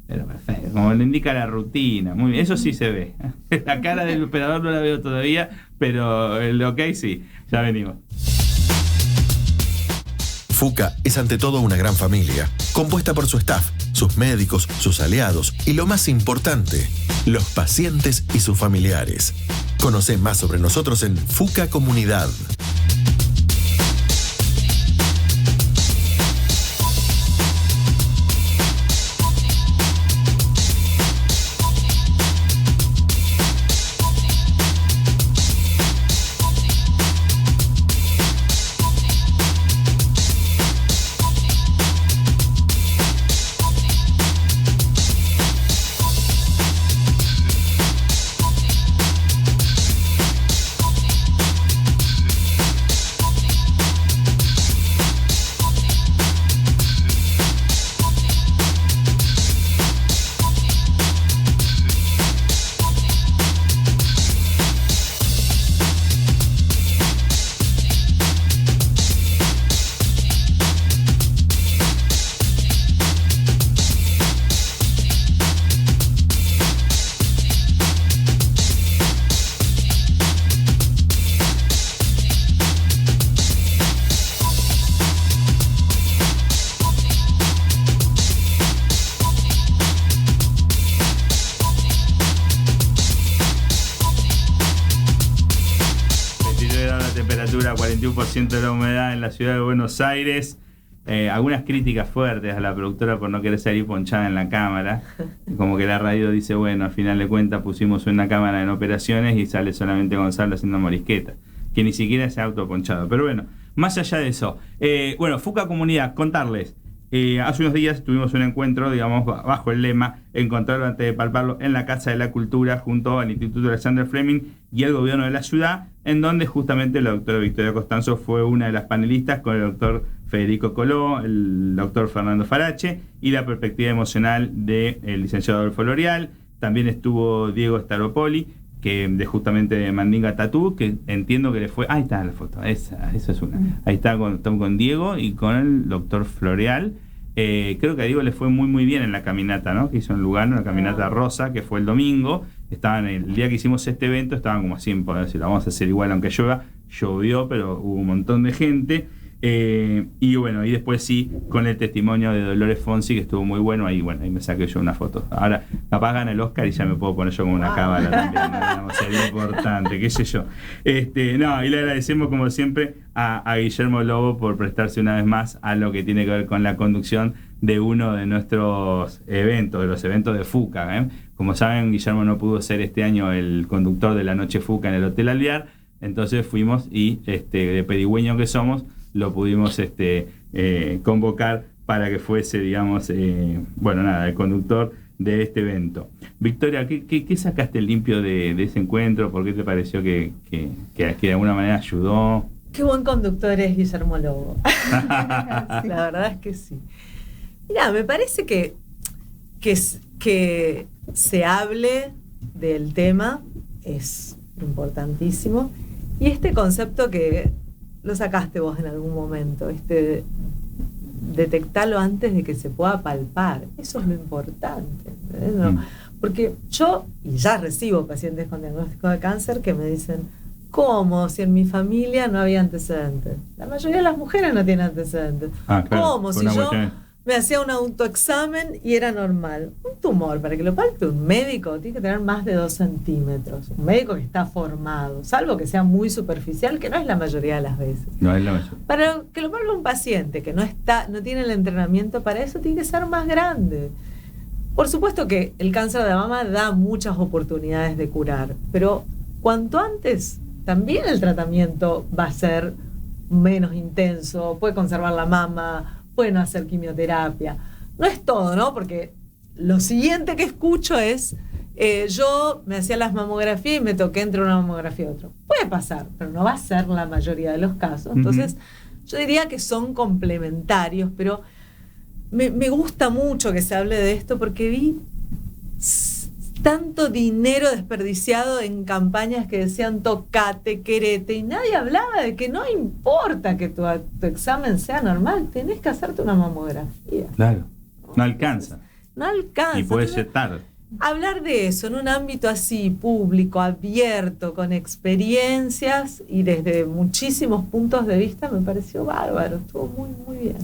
Pero perfecto, como lo indica la rutina. Muy bien, eso sí se ve. La cara del operador no la veo todavía, pero el ok sí. Ya venimos. FUCA es ante todo una gran familia, compuesta por su staff, sus médicos, sus aliados y lo más importante, los pacientes y sus familiares. Conoce más sobre nosotros en FUCA Comunidad. Temperatura, 41% de la humedad en la ciudad de Buenos Aires. Algunas críticas fuertes a la productora por no querer salir ponchada en la cámara. Como que la radio dice, bueno, al final de cuentas pusimos una cámara en operaciones y sale solamente Gonzalo haciendo morisqueta, que ni siquiera se ha autoponchado. Pero bueno, más allá de eso. Bueno, FUCA Comunidad, contarles. Hace unos días tuvimos un encuentro, digamos, bajo el lema Encontrarlo antes de palparlo en la Casa de la Cultura junto al Instituto Alexander Fleming y el gobierno de la ciudad, en donde justamente la doctora Victoria Costanzo fue una de las panelistas con el doctor Federico Coló, el doctor Fernando Farache y la perspectiva emocional del licenciado Adolfo L'Oreal. También estuvo Diego Staropoli, que de justamente de Mandinga Tatú, que entiendo que le fue... Ahí está la foto, esa es una. Ahí está con Diego y con el doctor Floreal. Creo que a Diego le fue muy muy bien en la caminata, ¿no? Que hizo en Lugano, la caminata rosa, que fue el domingo. Estaban el día que hicimos este evento, estaban como así, por decir, lo vamos a hacer igual aunque llueva. Llovió, pero hubo un montón de gente. Y bueno, y después sí, con el testimonio de Dolores Fonsi, que estuvo muy bueno, ahí me saqué yo una foto. Ahora, capaz gana el Oscar y ya me puedo poner yo como una cábala también, ¿no? Sería importante, qué sé yo. No, y le agradecemos como siempre a Guillermo Lobo por prestarse una vez más a lo que tiene que ver con la conducción de uno de nuestros eventos, de los eventos de FUCA. Como saben, Guillermo no pudo ser este año el conductor de la Noche FUCA en el Hotel Alvear, entonces fuimos y de pedigüeño que somos, lo pudimos convocar para que fuese, digamos, el conductor de este evento. Victoria, ¿qué sacaste limpio de ese encuentro? ¿Por qué te pareció que de alguna manera ayudó? Qué buen conductor es Guillermo Lobo. La verdad es que sí. Mirá, me parece que se hable del tema es importantísimo. Y este concepto que lo sacaste vos en algún momento, detectarlo antes de que se pueda palpar, eso es lo importante, ¿no? Porque yo, y ya recibo pacientes con diagnóstico de cáncer que me dicen, ¿cómo? Si en mi familia no había antecedentes. La mayoría de las mujeres no tienen antecedentes. Claro, ¿Cómo? Si yo me hacía un autoexamen y era normal. Un tumor, para que lo palpe un médico, tiene que tener más de 2 centímetros. Un médico que está formado, salvo que sea muy superficial, que no es la mayoría de las veces. No es la mayoría. Para que lo palpe un paciente que no tiene el entrenamiento para eso, tiene que ser más grande. Por supuesto que el cáncer de mama da muchas oportunidades de curar, pero cuanto antes, también el tratamiento va a ser menos intenso, puede conservar la mama, puede no hacer quimioterapia. No es todo, ¿no? Porque lo siguiente que escucho es, yo me hacía las mamografías y me toqué entre una mamografía y otra. Puede pasar, pero no va a ser la mayoría de los casos. Entonces, yo diría que son complementarios, pero me gusta mucho que se hable de esto porque vi tanto dinero desperdiciado en campañas que decían tocate, querete, y nadie hablaba de que no importa que tu examen sea normal, tenés que hacerte una mamografía. Claro, no alcanza. No alcanza. Y puede ser tarde. Hablar de eso en un ámbito así, público, abierto, con experiencias y desde muchísimos puntos de vista, me pareció bárbaro, estuvo muy, muy bien.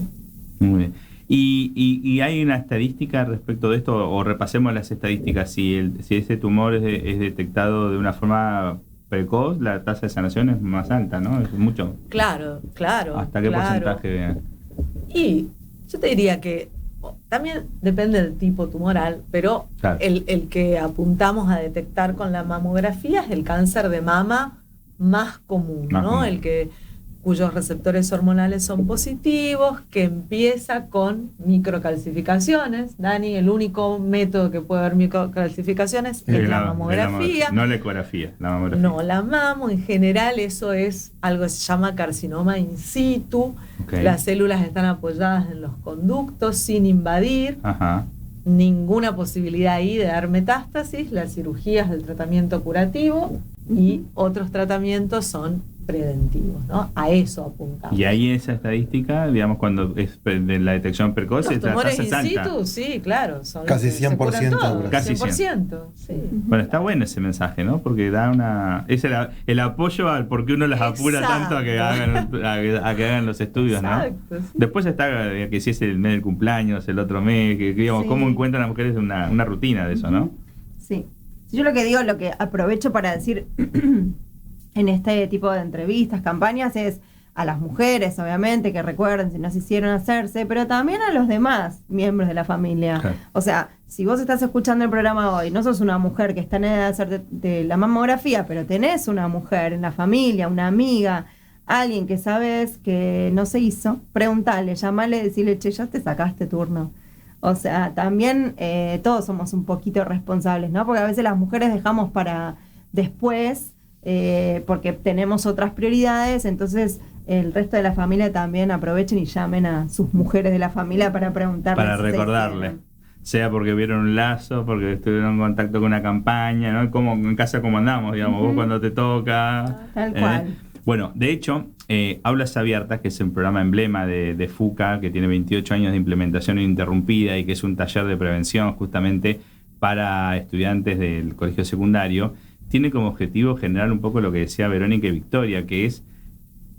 Muy bien. ¿Y hay una estadística respecto de esto? O repasemos las estadísticas. Si ese tumor es detectado de una forma precoz, la tasa de sanación es más alta, ¿no? Es mucho. Claro. ¿Hasta qué porcentaje? Y yo te diría que también depende del tipo tumoral, pero claro, el que apuntamos a detectar con la mamografía es el cáncer de mama más común, ¿no? Cuyos receptores hormonales son positivos, que empieza con microcalcificaciones. Dani, el único método que puede haber microcalcificaciones es la mamografía. No la ecografía, la mamografía. No, la mamo, en general eso es algo que se llama carcinoma in situ. Okay. Las células están apoyadas en los conductos sin invadir. Ajá. Ninguna posibilidad ahí de dar metástasis. Las cirugías del tratamiento curativo y otros tratamientos son preventivos, ¿no? A eso apuntamos. Y ahí esa estadística, digamos, cuando es de la detección precoz, los tumores la tasa in situ, sí, claro. Casi 100%. Casi 100%, sí. Bueno, está bueno ese mensaje, ¿no? Porque da es el apoyo al por qué uno las apura tanto a que hagan los estudios, exacto, ¿no? Sí. Después está que si es el mes del cumpleaños, el otro mes, que digamos, sí, cómo encuentran las mujeres una rutina de eso, ¿no? Sí. Yo lo que digo, lo que aprovecho para decir en este tipo de entrevistas, campañas, es a las mujeres, obviamente, que recuerden si no se hicieron hacerse, pero también a los demás miembros de la familia. Okay. O sea, si vos estás escuchando el programa hoy, no sos una mujer que está en edad de hacer de la mamografía, pero tenés una mujer en la familia, una amiga, alguien que sabes que no se hizo, preguntale, llamale, decirle, che, ya te sacaste turno. O sea, también todos somos un poquito responsables, ¿no? Porque a veces las mujeres dejamos para después, porque tenemos otras prioridades, entonces el resto de la familia también aprovechen y llamen a sus mujeres de la familia para preguntarles. Para recordarle, sea porque vieron un lazo, porque estuvieron en contacto con una campaña, ¿no? Como en casa como andamos, digamos, vos cuando te toca. Tal cual. Bueno, de hecho, Aulas Abiertas, que es un programa emblema de FUCA, que tiene 28 años de implementación ininterrumpida y que es un taller de prevención justamente para estudiantes del colegio secundario, tiene como objetivo generar un poco lo que decía Verónica y Victoria, que es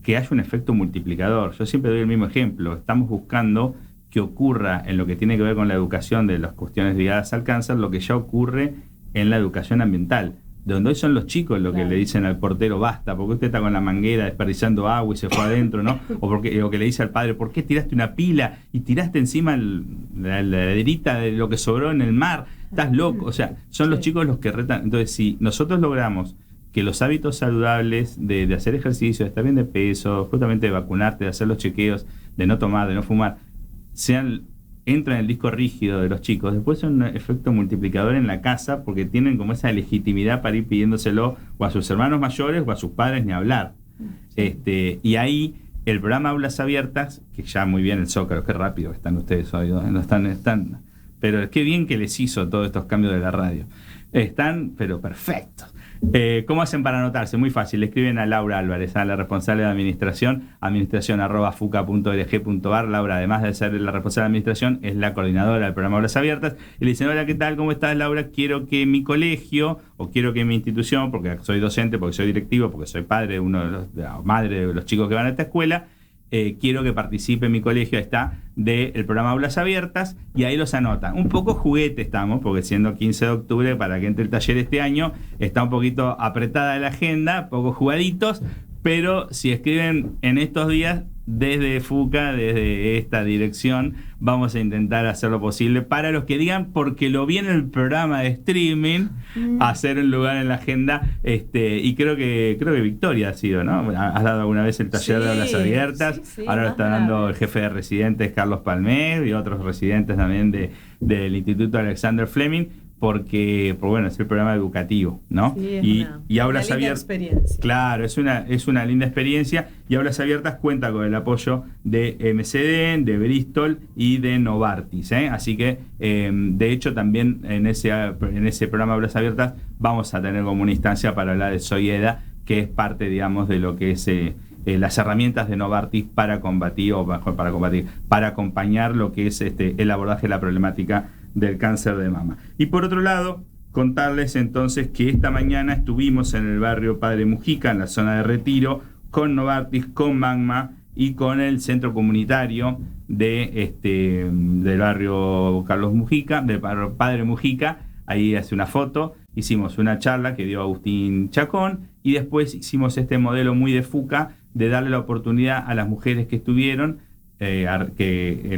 que haya un efecto multiplicador. Yo siempre doy el mismo ejemplo. Estamos buscando que ocurra en lo que tiene que ver con la educación de las cuestiones ligadas al cáncer, lo que ya ocurre en la educación ambiental, donde hoy son los chicos los que le dicen al portero, basta, porque usted está con la manguera desperdiciando agua y se fue adentro, ¿no? O que le dice al padre, ¿por qué tiraste una pila y tiraste encima la heladerita de lo que sobró en el mar? Estás loco. O sea, son los chicos los que retan. Entonces, si nosotros logramos que los hábitos saludables de hacer ejercicio, de estar bien de peso, justamente de vacunarte, de hacer los chequeos, de no tomar, de no fumar, entran en el disco rígido de los chicos, después son un efecto multiplicador en la casa porque tienen como esa legitimidad para ir pidiéndoselo o a sus hermanos mayores o a sus padres, ni hablar. Y ahí el programa Aulas Abiertas, que ya muy bien el Zócalo, qué rápido que están ustedes hoy, ¿no? Están, pero qué bien que les hizo todos estos cambios de la radio. Están, pero perfectos. ¿Cómo hacen para anotarse? Muy fácil, le escriben a Laura Álvarez, a la responsable de administración, administración@fuca.org.ar. Laura, además de ser la responsable de administración, es la coordinadora del programa Aulas Abiertas. Y le dicen, hola, ¿qué tal? ¿Cómo estás, Laura? Quiero que mi colegio, o quiero que mi institución, porque soy docente, porque soy directivo, porque soy padre de madre de los chicos que van a esta escuela, quiero que participe en mi colegio, está, del programa Aulas Abiertas, y ahí los anotan. Un poco juguete estamos, porque siendo 15 de octubre, para que entre el taller este año, está un poquito apretada la agenda, poco jugaditos, pero si escriben en estos días, desde FUCA, desde esta dirección, vamos a intentar hacer lo posible para los que digan, porque lo vi en el programa de streaming, hacer un lugar en la agenda, y creo que Victoria ha sido, ¿no? Has dado alguna vez el taller de Aulas Abiertas, ahora lo está dando el jefe de residentes Carlos Palmer y otros residentes también del Instituto Alexander Fleming, porque bueno, es el programa educativo, ¿no? Sí, y Aulas Abiertas, experiencia. Claro, es una linda experiencia, y Aulas Abiertas cuenta con el apoyo de MCD, de Bristol y de Novartis, ¿eh? Así que de hecho también en ese programa Aulas Abiertas vamos a tener como una instancia para hablar de Soyeda, que es parte, digamos, de lo que es las herramientas de Novartis para acompañar lo que es el abordaje de la problemática del cáncer de mama. Y por otro lado, contarles entonces que esta mañana estuvimos en el barrio Padre Mujica, en la zona de Retiro, con Novartis, con Magma y con el centro comunitario del barrio Carlos Mujica, del barrio Padre Mujica. Ahí hace una foto, hicimos una charla que dio Agustín Chacón, y después hicimos este modelo muy de FUCA de darle la oportunidad a las mujeres que estuvieron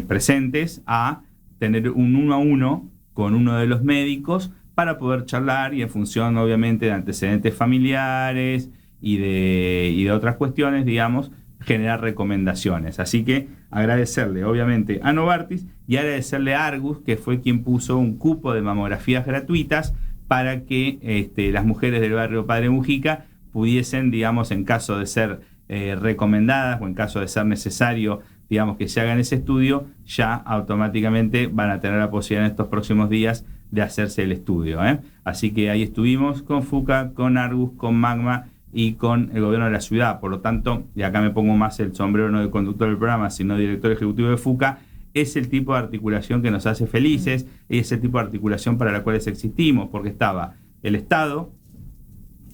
presentes a tener un 1 a 1 con uno de los médicos para poder charlar, y en función obviamente de antecedentes familiares y de otras cuestiones, digamos, generar recomendaciones. Así que agradecerle obviamente a Novartis y agradecerle a Argus, que fue quien puso un cupo de mamografías gratuitas para que las mujeres del barrio Padre Mujica pudiesen, digamos, en caso de ser recomendadas o en caso de ser necesario, digamos, que se hagan ese estudio, ya automáticamente van a tener la posibilidad en estos próximos días de hacerse el estudio, ¿eh? Así que ahí estuvimos con FUCA, con Argus, con Magma y con el gobierno de la ciudad. Por lo tanto, y acá me pongo más el sombrero no de conductor del programa, sino director ejecutivo de FUCA, es el tipo de articulación que nos hace felices, es el tipo de articulación para la cual existimos, porque estaba el Estado,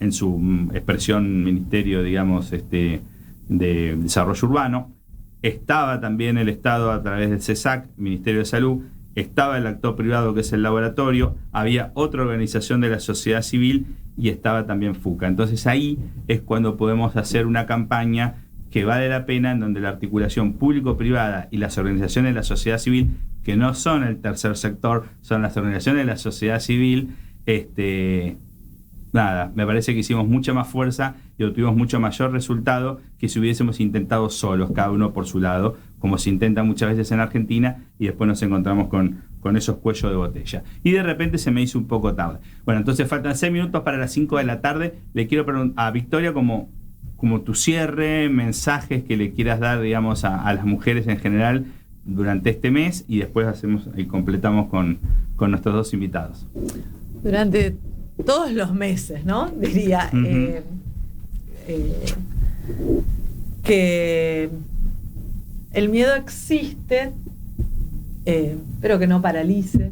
en su expresión ministerio, digamos, de desarrollo urbano, estaba también el Estado a través del CESAC, Ministerio de Salud, estaba el actor privado, que es el laboratorio, había otra organización de la sociedad civil y estaba también FUCA. Entonces ahí es cuando podemos hacer una campaña que vale la pena, en donde la articulación público-privada y las organizaciones de la sociedad civil, que no son el tercer sector, son las organizaciones de la sociedad civil, me parece que hicimos mucha más fuerza y obtuvimos mucho mayor resultado que si hubiésemos intentado solos, cada uno por su lado, como se intenta muchas veces en Argentina, y después nos encontramos con esos cuellos de botella. Y de repente se me hizo un poco tarde. Bueno, entonces faltan 6 minutos para las 5 de la tarde. Le quiero preguntar a Victoria como tu cierre, mensajes que le quieras dar, digamos, a las mujeres en general durante este mes, y después hacemos y completamos con nuestros dos invitados. Durante todos los meses, ¿no? Diría que el miedo existe, pero que no paralice,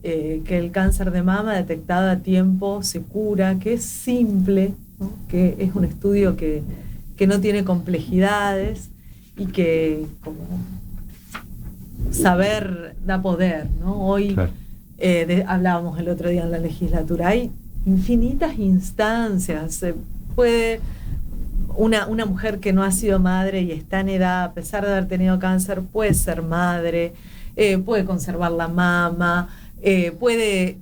que el cáncer de mama detectado a tiempo se cura, que es simple, ¿no? Que es un estudio que que no tiene complejidades y que como saber da poder, ¿no? Hoy claro. Hablábamos el otro día en la legislatura, hay infinitas instancias. Puede una mujer que no ha sido madre y está en edad, a pesar de haber tenido cáncer, puede ser madre, puede conservar la mama, puede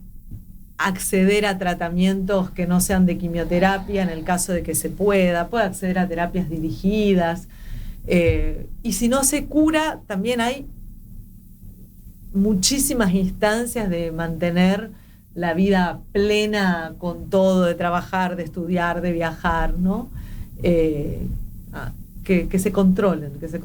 acceder a tratamientos que no sean de quimioterapia en el caso de que se puede acceder a terapias dirigidas, y si no se cura, también hay muchísimas instancias de mantener la vida plena con todo, de trabajar, de estudiar, de viajar, ¿no? Que se controlen y que se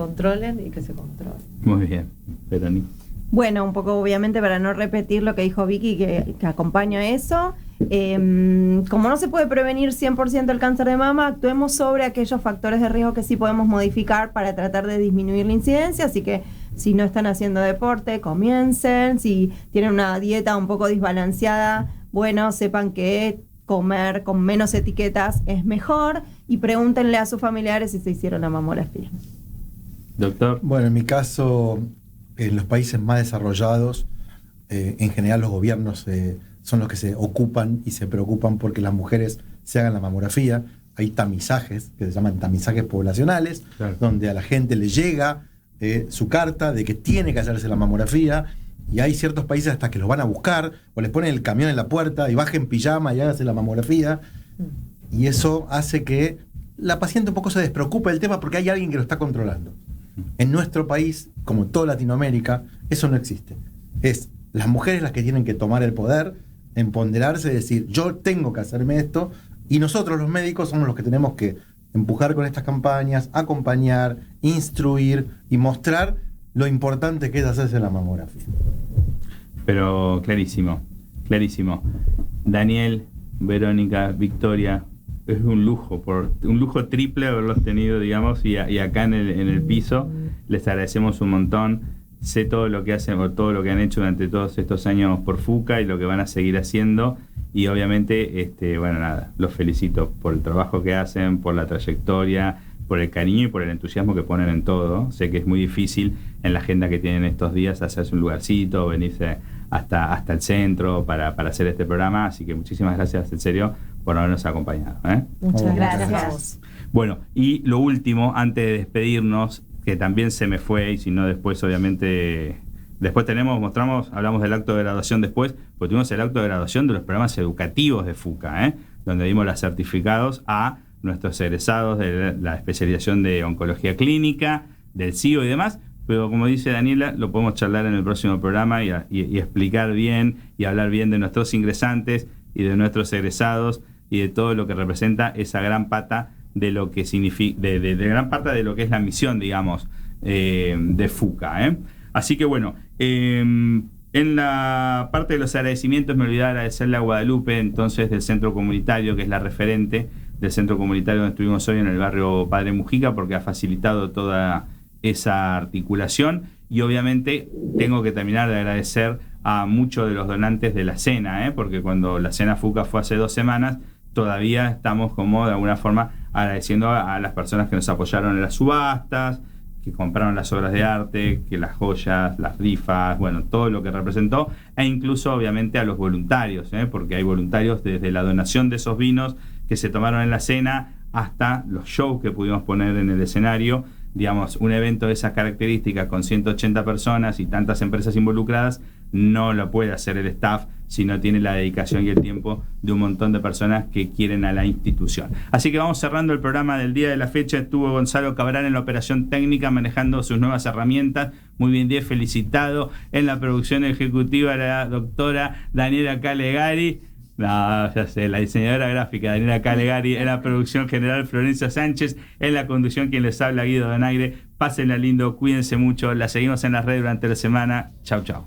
controlen. Muy bien, Verónica. Bueno, un poco obviamente para no repetir lo que dijo Vicky, que acompaña eso. Como no se puede prevenir 100% el cáncer de mama, actuemos sobre aquellos factores de riesgo que sí podemos modificar para tratar de disminuir la incidencia. Así que si no están haciendo deporte, comiencen. Si tienen una dieta un poco desbalanceada, bueno, sepan que comer con menos etiquetas es mejor, y pregúntenle a sus familiares si se hicieron la mamografía. Doctor. Bueno, en mi caso, en los países más desarrollados, en general los gobiernos son los que se ocupan y se preocupan porque las mujeres se hagan la mamografía. Hay tamizajes, que se llaman tamizajes poblacionales, claro, donde a la gente le llega su carta de que tiene que hacerse la mamografía, y hay ciertos países hasta que los van a buscar o les ponen el camión en la puerta y baje en pijama y hágase la mamografía, y eso hace que la paciente un poco se despreocupe del tema porque hay alguien que lo está controlando. En nuestro país, como en toda Latinoamérica, eso no existe. Es las mujeres las que tienen que tomar el poder, empoderarse y decir, yo tengo que hacerme esto, y nosotros los médicos somos los que tenemos que empujar con estas campañas, acompañar, instruir y mostrar lo importante que es hacerse la mamografía. Pero clarísimo. Daniel, Verónica, Victoria, es un lujo triple haberlos tenido, digamos, y acá en el piso les agradecemos un montón. Sé todo lo que hacen, o todo lo que han hecho durante todos estos años por FUCA y lo que van a seguir haciendo, y obviamente, bueno, nada, los felicito por el trabajo que hacen, por la trayectoria, por el cariño y por el entusiasmo que ponen en todo. Sé que es muy difícil en la agenda que tienen estos días hacerse un lugarcito, venirse hasta el centro para hacer este programa, así que muchísimas gracias, en serio, por habernos acompañado. Muchas gracias. Bueno, y lo último, antes de despedirnos, que también se me fue, y si no después obviamente, después hablamos del acto de graduación después, porque tuvimos el acto de graduación de los programas educativos de FUCA, donde dimos los certificados a nuestros egresados de la especialización de oncología clínica, del CIO y demás, pero como dice Daniela, lo podemos charlar en el próximo programa y explicar bien y hablar bien de nuestros ingresantes y de nuestros egresados y de todo lo que representa esa gran pata de lo que significa, de gran parte de lo que es la misión, digamos, de FUCA. Así que bueno, en la parte de los agradecimientos me olvidé agradecerle a Guadalupe, entonces, del centro comunitario, que es la referente del centro comunitario donde estuvimos hoy en el barrio Padre Mujica, porque ha facilitado toda esa articulación, y obviamente tengo que terminar de agradecer a muchos de los donantes de la cena, porque cuando la cena FUCA fue hace 2 semanas, todavía estamos como de alguna forma agradeciendo a las personas que nos apoyaron en las subastas, que compraron las obras de arte, que las joyas, las rifas, bueno, todo lo que representó, e incluso obviamente a los voluntarios, porque hay voluntarios desde la donación de esos vinos que se tomaron en la cena hasta los shows que pudimos poner en el escenario. Digamos, un evento de esas características con 180 personas y tantas empresas involucradas no lo puede hacer el staff si no tiene la dedicación y el tiempo de un montón de personas que quieren a la institución. Así que vamos cerrando el programa del día de la fecha. Estuvo Gonzalo Cabral en la operación técnica manejando sus nuevas herramientas. Muy bien, felicitado. En la producción ejecutiva la doctora Daniela Calegari. No, ya sé, la diseñadora gráfica Daniela Calegari, en la producción general Florencia Sánchez, en la conducción quien les habla Guido Donaire. Pásenla lindo, cuídense mucho, la seguimos en las redes durante la semana. Chau, chau.